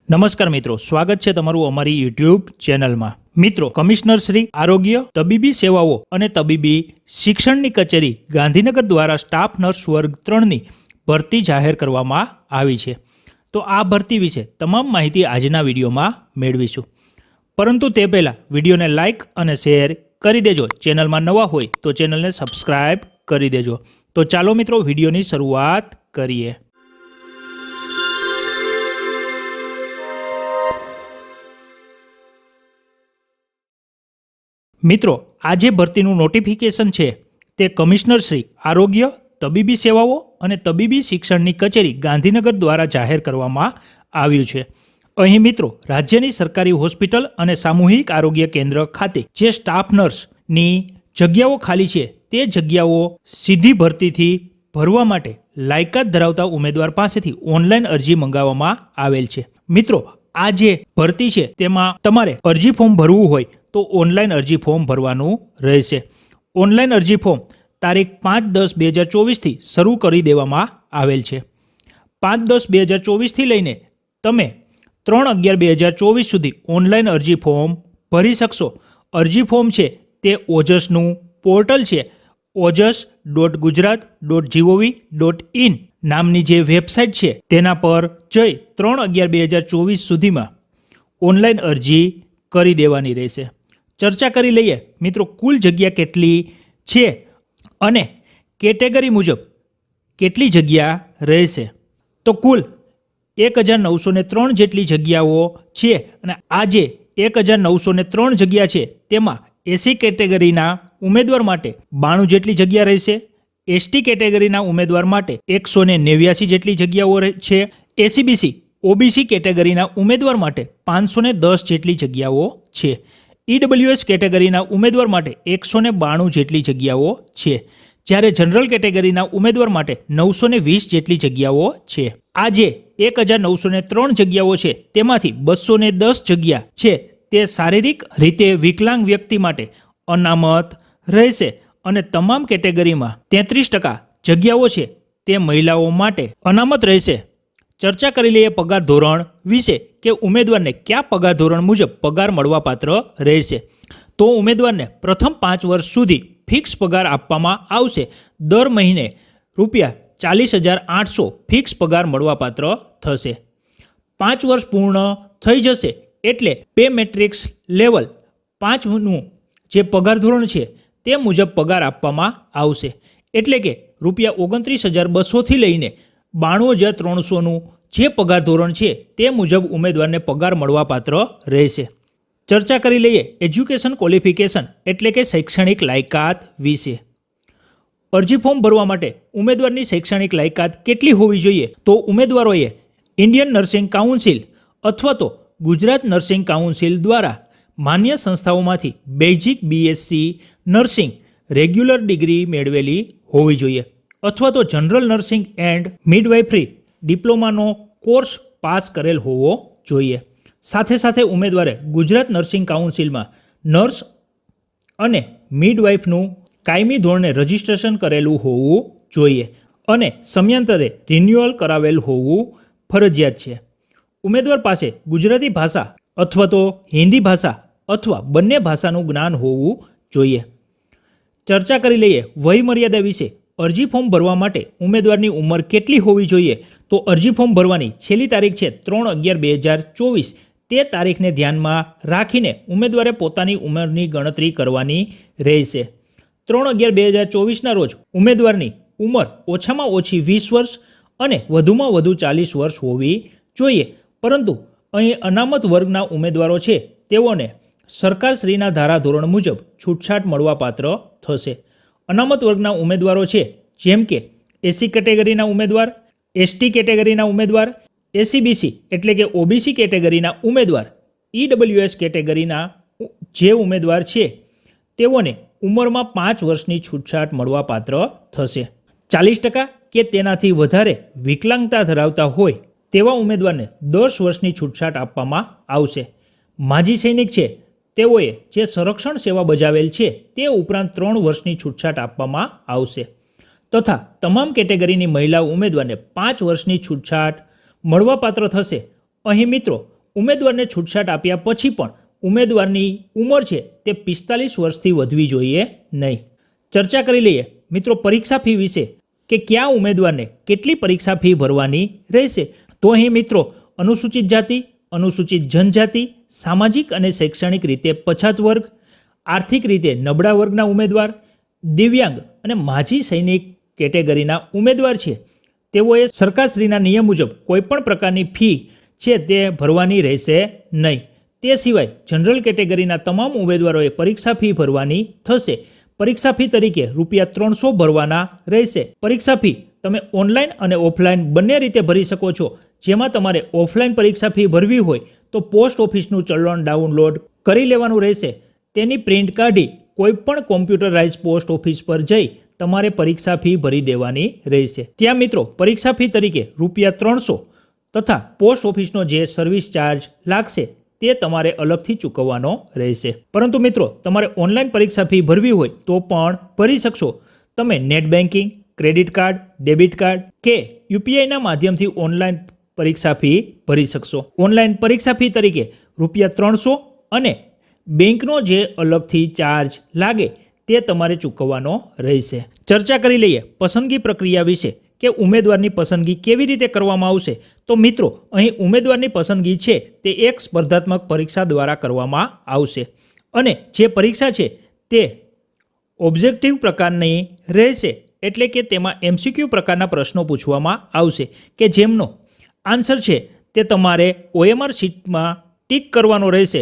નમસ્કાર મિત્રો, સ્વાગત છે તમારું અમારી યુટ્યુબ ચેનલમાં। મિત્રો, કમિશનર શ્રી આરોગ્ય, તબીબી સેવાઓ અને તબીબી શિક્ષણની કચેરી ગાંધીનગર દ્વારા સ્ટાફ નર્સ વર્ગ 3ની ભરતી જાહેર કરવામાં આવી છે। તો આ ભરતી વિશે તમામ માહિતી આજના વિડીયોમાં મેળવીશું, પરંતુ તે પહેલાં વિડીયોને લાઇક અને શેર કરી દેજો। ચેનલમાં નવા હોય તો ચેનલને સબસ્ક્રાઇબ કરી દેજો। તો ચાલો મિત્રો, વિડીયોની શરૂઆત કરીએ। મિત્રો, આ જે ભરતીનું નોટિફિકેશન છે તે કમિશનર શ્રી આરોગ્ય, તબીબી સેવાઓ અને તબીબી શિક્ષણની કચેરી ગાંધીનગર દ્વારા જાહેર કરવામાં આવ્યું છે। અહીં મિત્રો, રાજ્યની સરકારી હોસ્પિટલ અને સામૂહિક આરોગ્ય કેન્દ્ર ખાતે જે સ્ટાફ નર્સની જગ્યાઓ ખાલી છે તે જગ્યાઓ સીધી ભરતીથી ભરવા માટે લાયકાત ધરાવતા ઉમેદવાર પાસેથી ઓનલાઈન અરજી મંગાવવામાં આવેલ છે। મિત્રો, આ જે ભરતી છે તેમાં તમારે અરજી ફોર્મ ભરવું હોય તો ઓનલાઈન અરજી ફોર્મ ભરવાનું રહેશે। ઓનલાઈન અરજી ફોર્મ તારીખ 5/10/2024થી શરૂ કરી દેવામાં આવેલ છે। 5/10/2024થી લઈને તમે 3/11/2024 સુધી ઓનલાઈન અરજી ફોર્મ ભરી શકશો। અરજી ફોર્મ છે તે ઓજસનું પોર્ટલ છે, ojas.gujarat.gov.in નામની જે વેબસાઇટ છે તેના પર જઈ 3/11/2024 સુધીમાં ઓનલાઈન અરજી કરી દેવાની રહેશે। ચર્ચા કરી લઈએ મિત્રો, કુલ જગ્યા કેટલી છે અને કેટેગરી મુજબ કેટલી જગ્યા રહેશે। તો કુલ 1903 જેટલી જગ્યાઓ છે અને આ જે 1903 જગ્યા છે તેમાં એસી કેટેગરીના ઉમેદવાર માટે 92 જેટલી જગ્યા રહેશે। એસટી કેટેગરીના ઉમેદવાર માટે 189 જેટલી જગ્યાઓ છે। એસીબીસી ઓબીસી કેટેગરીના ઉમેદવાર માટે 510 જેટલી જગ્યાઓ છે। ઈડબ્લ્યુએસ કેટેગરીના ઉમેદવાર માટે 192 જેટલી જગ્યાઓ છે, જ્યારે જનરલ કેટેગરીના ઉમેદવાર માટે 920 જેટલી જગ્યાઓ છે। આ જે 1903 જગ્યાઓ છે તેમાંથી 210 જગ્યા છે તે શારીરિક રીતે વિકલાંગ વ્યક્તિ માટે અનામત રહેશે અને તમામ કેટેગરીમાં 33% જગ્યાઓ છે તે મહિલાઓ માટે અનામત રહેશે। ચર્ચા કરી લઈએ પગાર ધોરણ વિશે કે ઉમેદવારને કયા પગાર ધોરણ મુજબ પગાર મળવાપાત્ર રહેશે। તો ઉમેદવારને પ્રથમ 5 વર્ષ સુધી ફિક્સ પગાર આપવામાં આવશે। દર મહિને ₹40,800 ફિક્સ પગાર મળવાપાત્ર થશે। 5 વર્ષ પૂર્ણ થઈ જશે એટલે પે મેટ્રિક્સ લેવલ 5નું જે પગાર ધોરણ છે તે મુજબ પગાર આપવામાં આવશે, એટલે કે ₹29,200થી લઈને 92,300નું જે પગાર ધોરણ છે તે મુજબ ઉમેદવારને પગાર મળવાપાત્ર રહેશે। ચર્ચા કરી લઈએ એજ્યુકેશન ક્વોલિફિકેશન એટલે કે શૈક્ષણિક લાયકાત વિશે। અરજી ફોર્મ ભરવા માટે ઉમેદવારની શૈક્ષણિક લાયકાત કેટલી હોવી જોઈએ? તો ઉમેદવારોએ ઇન્ડિયન નર્સિંગ કાઉન્સિલ અથવા તો ગુજરાત નર્સિંગ કાઉન્સિલ દ્વારા માન્ય સંસ્થાઓમાંથી basic BSc nursing regular degree મેળવેલી હોવી જોઈએ અથવા તો જનરલ નર્સિંગ એન્ડ મિડવાઇફરી ડિપ્લોમાનો કોર્સ પાસ કરેલ હોવો જોઈએ। સાથે સાથે ઉમેદવારે ગુજરાત નર્સિંગ કાઉન્સિલમાં નર્સ અને મિડવાઇફનું કાયમી ધોરણે રજિસ્ટ્રેશન કરેલું હોવું જોઈએ અને સમયાંતરે રિન્યુઅલ કરાવેલ હોવું ફરજિયાત છે। ઉમેદવાર પાસે ગુજરાતી ભાષા અથવા તો હિન્દી ભાષા અથવા બંને ભાષાનું જ્ઞાન હોવું જોઈએ। ચર્ચા કરી લઈએ વય મર્યાદા વિશે। અરજી ફોર્મ ભરવા માટે ઉમેદવારની ઉંમર કેટલી હોવી જોઈએ? તો અરજી ફોર્મ ભરવાની છેલ્લી તારીખ છે 3/11/2024। તે તારીખને ધ્યાનમાં રાખીને ઉમેદવારે પોતાની ઉંમરની ગણતરી કરવાની રહેશે। 3/11/2024ના રોજ ઉમેદવારની ઉંમર ઓછામાં ઓછી 20 વર્ષ અને વધુમાં વધુ 40 વર્ષ હોવી જોઈએ, પરંતુ અહીં અનામત વર્ગના ઉમેદવારો છે તેઓને સરકારશ્રીના ધારાધોરણ મુજબ છૂટછાટ મળવાપાત્ર થશે। અનામત વર્ગના ઉમેદવારો છે જેમ કે એસી કેટેગરીના ઉમેદવાર, એસટી કેટેગરીના ઉમેદવાર, એસીબીસી એટલે કે ઓબીસી કેટેગરીના ઉમેદવાર, ઈડબ્લ્યુએસ કેટેગરીના જે ઉમેદવાર છે તેઓને ઉંમરમાં 5 વર્ષની છૂટછાટ મળવાપાત્ર થશે। 40% કે તેનાથી વધારે વિકલાંગતા ધરાવતા હોય તેવા ઉમેદવારને 10 વર્ષની છૂટછાટ આપવામાં આવશે। માજી સૈનિક છે તેઓએ જે સંરક્ષણ સેવા બજાવેલ છે તે ઉપરાંત 3 વર્ષની છૂટછાટ આપવામાં આવશે તથા તમામ કેટેગરીની મહિલા ઉમેદવારને 5 વર્ષની છૂટછાટ મળવાપાત્ર થશે। અહીં મિત્રો, ઉમેદવારને છૂટછાટ આપ્યા પછી પણ ઉમેદવારની ઉંમર છે તે 45 વર્ષથી વધવી જોઈએ નહીં. ચર્ચા કરી લઈએ મિત્રો પરીક્ષા ફી વિશે કે કયા ઉમેદવારને કેટલી પરીક્ષા ફી ભરવાની રહેશે. તો અહીં મિત્રો અનુસૂચિત જાતિ, અનુસૂચિત જનજાતિ, સામાજિક અને શૈક્ષણિક રીતે પછાત વર્ગ, આર્થિક રીતે નબળા વર્ગના ઉમેદવાર, દિવ્યાંગ અને માજી સૈનિક કેટેગરીના ઉમેદવાર છે તેઓએ સરકારશ્રીના નિયમ મુજબ કોઈપણ પ્રકારની ફી છે તે ભરવાની રહેશે નહીં. તે સિવાય જનરલ કેટેગરીના તમામ ઉમેદવારોએ પરીક્ષા ફી ભરવાની થશે. પરીક્ષા ફી તરીકે ₹300 ભરવાના રહેશે. પરીક્ષા ફી તમે ઓનલાઈન અને ઓફલાઈન બંને રીતે ભરી શકો છો. જેમાં તમારે ઓફલાઈન પરીક્ષા ફી ભરવી હોય તો પોસ્ટ ઓફિસનું ચલણ ડાઉનલોડ કરી લેવાનું રહેશે. તેની પ્રિન્ટ કાઢી કોઈપણ કોમ્પ્યુટરાઇઝ પોસ્ટ ઓફિસ પર જઈ તમારે પરીક્ષા ફી ભરી દેવાની રહેશે. ત્યાં મિત્રો પરીક્ષા ફી તરીકે ₹300 તથા પોસ્ટ ઓફિસનો જે સર્વિસ ચાર્જ લાગશે તે તમારે અલગથી ચૂકવવાનો રહેશે. પરંતુ મિત્રો તમારે ઓનલાઈન પરીક્ષા ફી ભરવી હોય તો પણ ભરી શકશો. તમે net banking, credit card, debit card કે યુપીઆઈના માધ્યમથી ઓનલાઈન પરીક્ષા ફી ભરી શકશો. ઓનલાઈન પરીક્ષા ફી તરીકે ₹300 અને બેંકનો જે અલગથી ચાર્જ લાગે તે તમારે ચૂકવવાનો રહેશે. ચર્ચા કરી લઈએ પસંદગી પ્રક્રિયા વિશે કે ઉમેદવારની પસંદગી કેવી રીતે કરવામાં આવશે. તો મિત્રો અહીં ઉમેદવારની પસંદગી છે તે એક સ્પર્ધાત્મક પરીક્ષા દ્વારા કરવામાં આવશે અને જે પરીક્ષા છે તે ઓબ્જેક્ટિવ પ્રકારની રહેશે. એટલે કે તેમાં MCQ પ્રકારના પ્રશ્નો પૂછવામાં આવશે કે જેમનો આન્સર છે તે તમારે OMR શીટમાં ટીક કરવાનો રહેશે.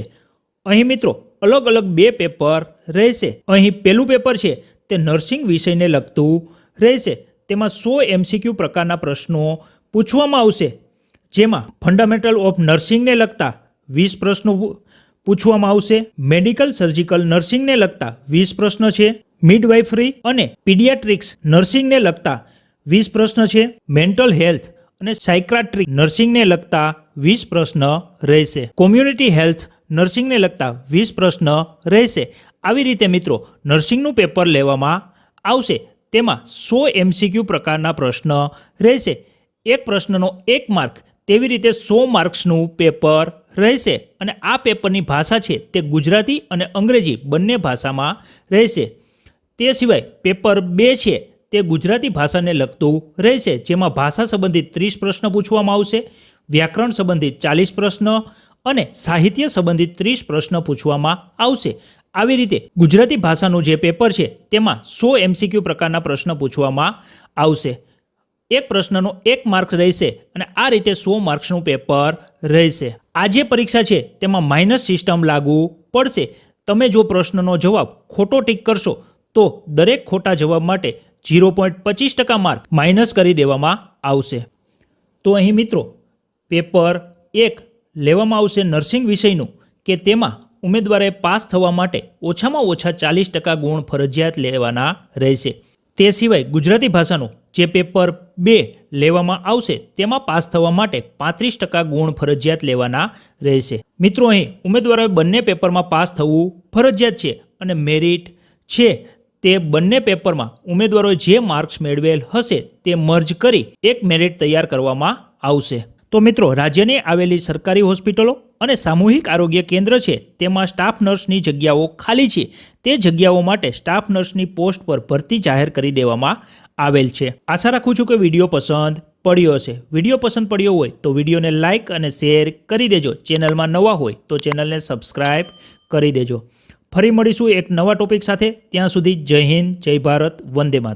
અહીં મિત્રો અલગ અલગ 2 પેપર રહેશે. અહીં પહેલું પેપર છે તે નર્સિંગ વિષયને લગતું રહેશે. તેમાં 100 MCQ પ્રકારના પ્રશ્નો પૂછવામાં આવશે. જેમાં ફંડામેન્ટલ ઓફ નર્સિંગને લગતા 20 પ્રશ્નો પૂછવામાં આવશે. મેડિકલ સર્જિકલ નર્સિંગને લગતા 20 પ્રશ્ન છે. મિડવાઇફરી અને પીડિયાટ્રિક્સ નર્સિંગને લગતા 20 પ્રશ્ન છે. મેન્ટલ હેલ્થ અને સાયક્રાટ્રિક નર્સિંગને લગતા 20 પ્રશ્ન રહેશે. કોમ્યુનિટી હેલ્થ નર્સિંગને લગતા 20 પ્રશ્ન રહેશે. આવી રીતે મિત્રો નર્સિંગનું પેપર લેવામાં આવશે. તેમાં 100 MCQ પ્રકારના પ્રશ્ન રહેશે. એક પ્રશ્નનો 1 માર્ક, તેવી રીતે 100 માર્ક્સનું પેપર રહેશે. અને આ પેપરની ભાષા છે તે ગુજરાતી અને અંગ્રેજી બંને ભાષામાં રહેશે. તે સિવાય પેપર 2 છે તે ગુજરાતી ભાષાને લગતું રહેશે. જેમાં ભાષા સંબંધિત 30 પ્રશ્ન પૂછવામાં આવશે, વ્યાકરણ સંબંધિત 40 પ્રશ્ન અને સાહિત્ય સંબંધિત 30 પ્રશ્ન પૂછવામાં આવશે. આવી રીતે ગુજરાતી ભાષાનું જે પેપર છે તેમાં 100 MCQ પ્રકારના પ્રશ્ન પૂછવામાં આવશે. એક પ્રશ્નનો 1 માર્ક રહેશે અને આ રીતે 100 માર્ક્સનું પેપર રહેશે. આ જે પરીક્ષા છે તેમાં માઇનસ સિસ્ટમ લાગુ પડશે. તમે જો પ્રશ્નનો જવાબ ખોટો ટીક કરશો તો દરેક ખોટા જવાબ માટે 0.25% માર્ક માઇનસ કરી દેવામાં આવશે. તો અહીં મિત્રો પેપર 1 લેવામાં આવશે નર્સિંગ વિષયનું કે તેમાં ઉમેદવારે પાસ થવા માટે ઓછામાં ઓછા 40% ગુણ ફરજિયાત લેવાના રહેશે. તે સિવાય ગુજરાતી ભાષાનું જે પેપર 2 લેવામાં આવશે તેમાં પાસ થવા માટે 35% ગુણ ફરજિયાત લેવાના રહેશે. મિત્રો અહીં ઉમેદવારોએ બંને પેપરમાં પાસ થવું ફરજિયાત છે અને મેરિટ છે તે બંને પેપરમાં ઉમેદવારોએ જે માર્ક્સ મેળવેલ હશે તે મર્જ કરી એક મેરિટ તૈયાર કરવામાં આવશે. તો મિત્રો રાજ્યની આવેલી સરકારી હોસ્પિટલો અને સામૂહિક આરોગ્ય કેન્દ્ર છે તેમાં સ્ટાફ નર્સની જગ્યાઓ ખાલી છે. તે જગ્યાઓ માટે સ્ટાફ નર્સની પોસ્ટ પર ભરતી જાહેર કરી દેવામાં આવેલ છે. આશા રાખું છું કે વિડીયો પસંદ પડ્યો હશે. વિડીયો પસંદ પડ્યો હોય તો વિડીયોને લાઇક અને શેર કરી દેજો. ચેનલમાં નવા હોય તો ચેનલને સબસ્ક્રાઈબ કરી દેજો. ફરી મળીશું એક નવા ટોપિક સાથે. ત્યાં સુધી જય હિન્દ, જય ભારત, વંદે માતરમ.